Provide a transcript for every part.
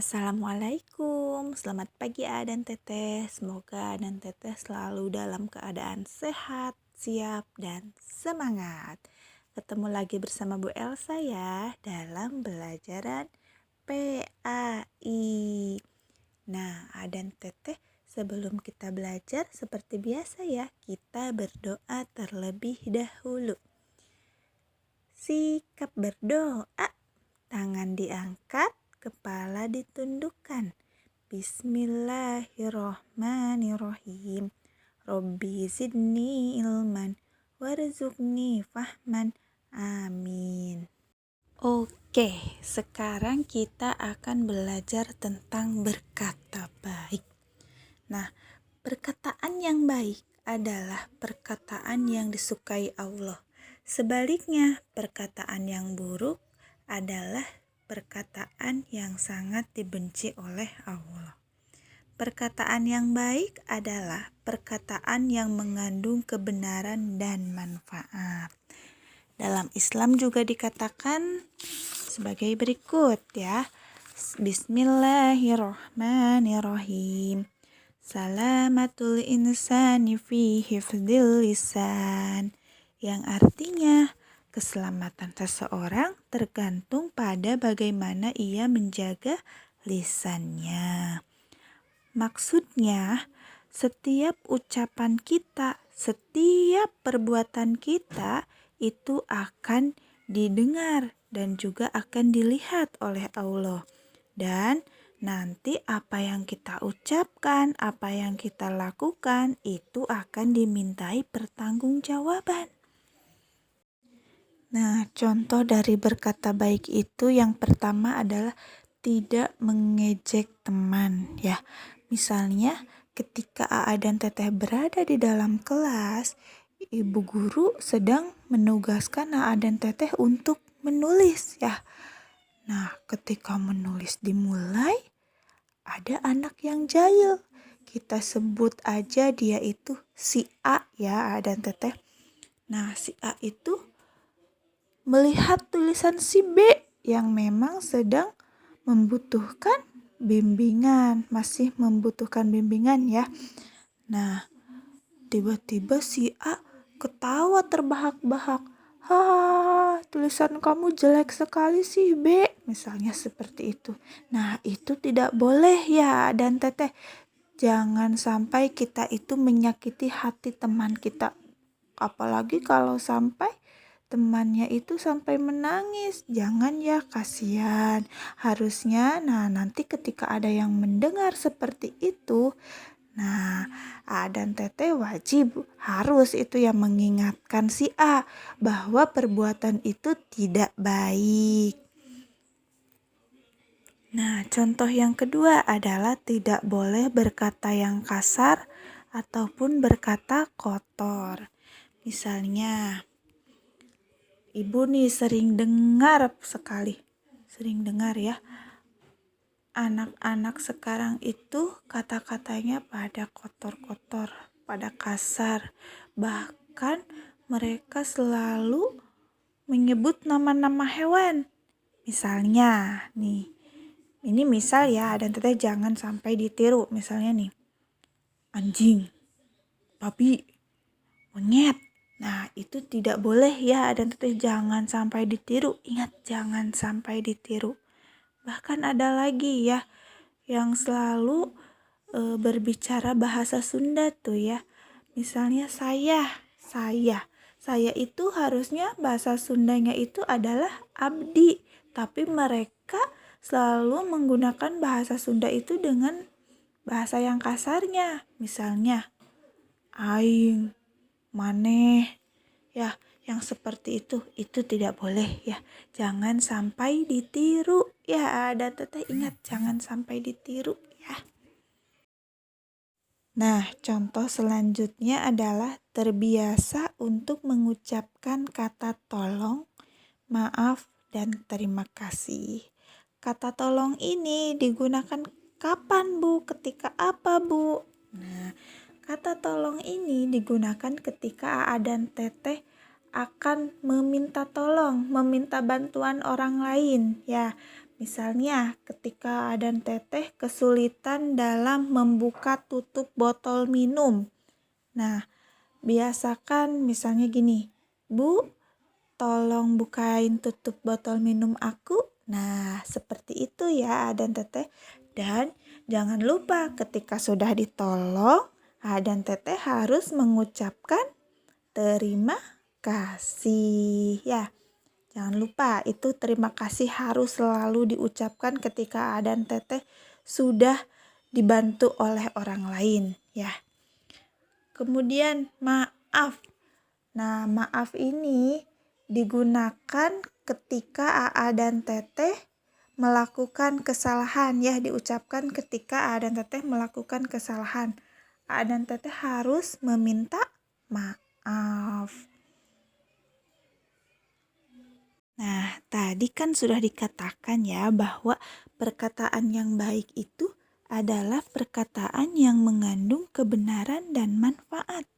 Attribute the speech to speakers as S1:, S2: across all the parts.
S1: Assalamualaikum, selamat pagi A dan Teteh. Semoga A dan Teteh selalu dalam keadaan sehat, siap, dan semangat. Ketemu lagi bersama Bu Elsa ya dalam belajaran PAI. Nah, A dan Teteh, sebelum kita belajar seperti biasa ya, kita berdoa terlebih dahulu. Sikap berdoa, tangan diangkat, kepala ditundukkan. Bismillahirrohmanirrohim. Robbi zidni ilman warzuqni fahman. Amin. Oke, sekarang kita akan belajar tentang berkata baik. Nah, perkataan yang baik adalah perkataan yang disukai Allah. Sebaliknya, perkataan yang buruk adalah perkataan yang sangat dibenci oleh Allah. Perkataan yang baik adalah perkataan yang mengandung kebenaran dan manfaat. Dalam Islam juga dikatakan sebagai berikut ya. Bismillahirrohmanirrohim. Salamatul insani fi hifdzil lisan, yang artinya keselamatan seseorang tergantung pada bagaimana ia menjaga lisannya. Maksudnya, setiap ucapan kita, setiap perbuatan kita itu akan didengar dan juga akan dilihat oleh Allah. Dan nanti apa yang kita ucapkan, apa yang kita lakukan itu akan dimintai pertanggungjawaban. Nah, contoh dari berkata baik itu yang pertama adalah tidak mengejek teman ya. Misalnya ketika AA dan Teteh berada di dalam kelas, ibu guru sedang menugaskan AA dan Teteh untuk menulis ya. Nah, ketika menulis dimulai, ada anak yang jahil. Kita sebut aja dia itu si A ya, A dan Teteh. Nah, si A itu melihat tulisan si B yang memang sedang membutuhkan bimbingan, masih membutuhkan bimbingan ya. Nah, tiba-tiba si A ketawa terbahak-bahak. Tulisan kamu jelek sekali sih B, misalnya seperti itu. Nah, itu tidak boleh ya dan Teteh. Jangan sampai kita itu menyakiti hati teman kita. Apalagi kalau sampai temannya itu sampai menangis. Jangan ya, kasihan. Harusnya nanti ketika ada yang mendengar seperti itu, A dan Teteh wajib harus itu yang mengingatkan si A bahwa perbuatan itu tidak baik. Nah, contoh yang kedua adalah tidak boleh berkata yang kasar ataupun berkata kotor. Misalnya, ibu nih sering dengar ya, anak-anak sekarang itu kata-katanya pada kotor-kotor, pada kasar. Bahkan mereka selalu menyebut nama-nama hewan. Misalnya nih, ini misal ya, dan Teteh jangan sampai ditiru. Misalnya nih, anjing, babi, monyet. Nah, itu tidak boleh ya, dan Teteh jangan sampai ditiru. Ingat, jangan sampai ditiru. Bahkan ada lagi ya yang selalu berbicara bahasa Sunda tuh ya. Misalnya saya itu harusnya bahasa Sundanya itu adalah abdi, tapi mereka selalu menggunakan bahasa Sunda itu dengan bahasa yang kasarnya. Misalnya aing, maneh, ya, yang seperti itu tidak boleh ya. Jangan sampai ditiru ya. Ada Teteh ingat, jangan sampai ditiru ya. Nah, contoh selanjutnya adalah terbiasa untuk mengucapkan kata tolong, maaf, dan terima kasih. Kata tolong ini digunakan kapan Bu? Ketika apa Bu? Nah, kata tolong ini digunakan ketika AA dan Teteh akan meminta tolong, meminta bantuan orang lain ya. Misalnya ketika A dan Teteh kesulitan dalam membuka tutup botol minum. Nah, biasakan misalnya gini, Bu, tolong bukain tutup botol minum aku. Nah, seperti itu ya A dan Teteh. Dan jangan lupa ketika sudah ditolong, A dan Teteh harus mengucapkan terima kasih ya. Jangan lupa itu terima kasih harus selalu diucapkan ketika A dan Teteh sudah dibantu oleh orang lain ya. Kemudian maaf. Nah, maaf ini digunakan ketika A dan Teteh melakukan kesalahan ya, diucapkan ketika A dan Teteh melakukan kesalahan. A dan Teteh harus meminta maaf. Nah, tadi kan sudah dikatakan ya bahwa perkataan yang baik itu adalah perkataan yang mengandung kebenaran dan manfaat.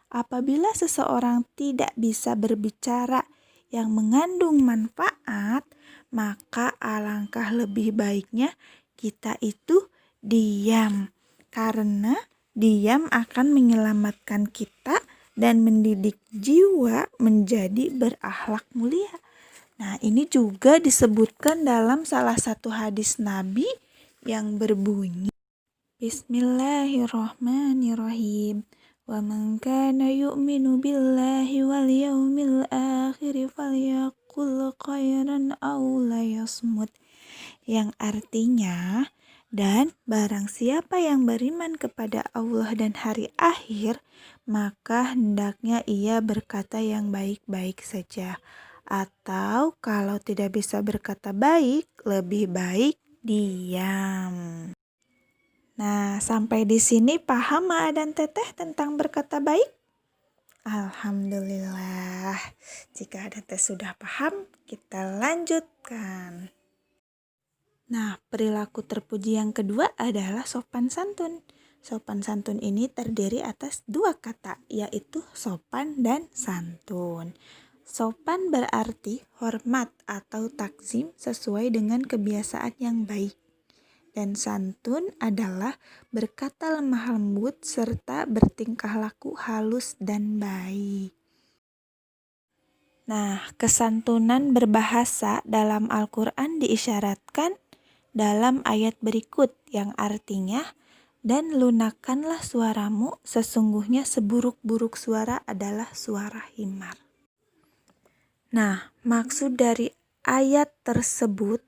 S1: Apabila seseorang tidak bisa berbicara yang mengandung manfaat, maka alangkah lebih baiknya kita itu diam. Karena diam akan menyelamatkan kita dan mendidik jiwa menjadi berakhlak mulia. Nah, ini juga disebutkan dalam salah satu hadis Nabi yang berbunyi Bismillahirrahmanirrahim. Wa man kana yu'minu billahi wal yawmil akhir falyaqul khairan aw liyasmut. Yang artinya, dan barang siapa yang beriman kepada Allah dan hari akhir, maka hendaknya ia berkata yang baik-baik saja. Atau kalau tidak bisa berkata baik, lebih baik diam. Nah, sampai di sini paham A dan Teteh tentang berkata baik? Alhamdulillah. Jika ada Teteh sudah paham, kita lanjutkan. Nah, perilaku terpuji yang kedua adalah sopan santun. Sopan santun ini terdiri atas dua kata, yaitu sopan dan santun. Sopan berarti hormat atau takzim sesuai dengan kebiasaan yang baik. Dan santun adalah berkata lemah lembut serta bertingkah laku halus dan baik. Nah, kesantunan berbahasa dalam Al-Quran diisyaratkan dalam ayat berikut yang artinya, dan lunakkanlah suaramu, sesungguhnya seburuk-buruk suara adalah suara himar. Nah, maksud dari ayat tersebut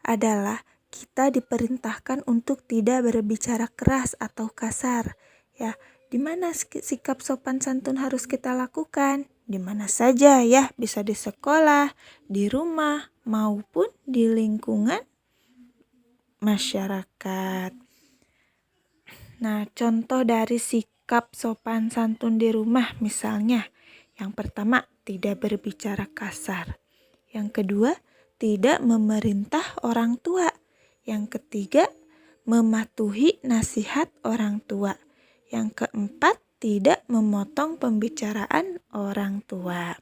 S1: adalah kita diperintahkan untuk tidak berbicara keras atau kasar. Ya, di mana sikap sopan santun harus kita lakukan? Di mana saja ya, bisa di sekolah, di rumah, maupun di lingkungan masyarakat. Nah, contoh dari sikap sopan santun di rumah misalnya, yang pertama, tidak berbicara kasar. Yang kedua, tidak memerintah orang tua. Yang ketiga, mematuhi nasihat orang tua. Yang keempat, tidak memotong pembicaraan orang tua.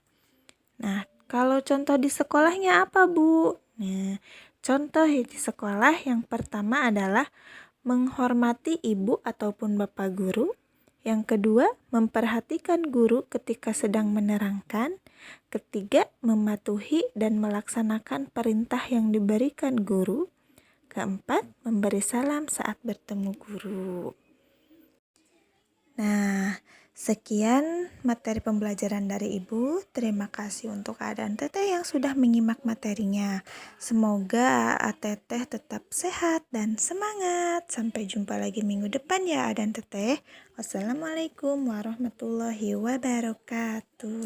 S1: Nah, kalau contoh di sekolahnya apa, Bu? Nah, contoh di sekolah yang pertama adalah menghormati ibu ataupun bapak guru. Yang kedua, memperhatikan guru ketika sedang menerangkan. Ketiga, mematuhi dan melaksanakan perintah yang diberikan guru. Keempat, memberi salam saat bertemu guru. Nah, sekian materi pembelajaran dari Ibu. Terima kasih untuk A dan Teteh yang sudah menyimak materinya. Semoga A Teteh tetap sehat dan semangat. Sampai jumpa lagi minggu depan ya A dan Teteh. Wassalamualaikum warahmatullahi wabarakatuh.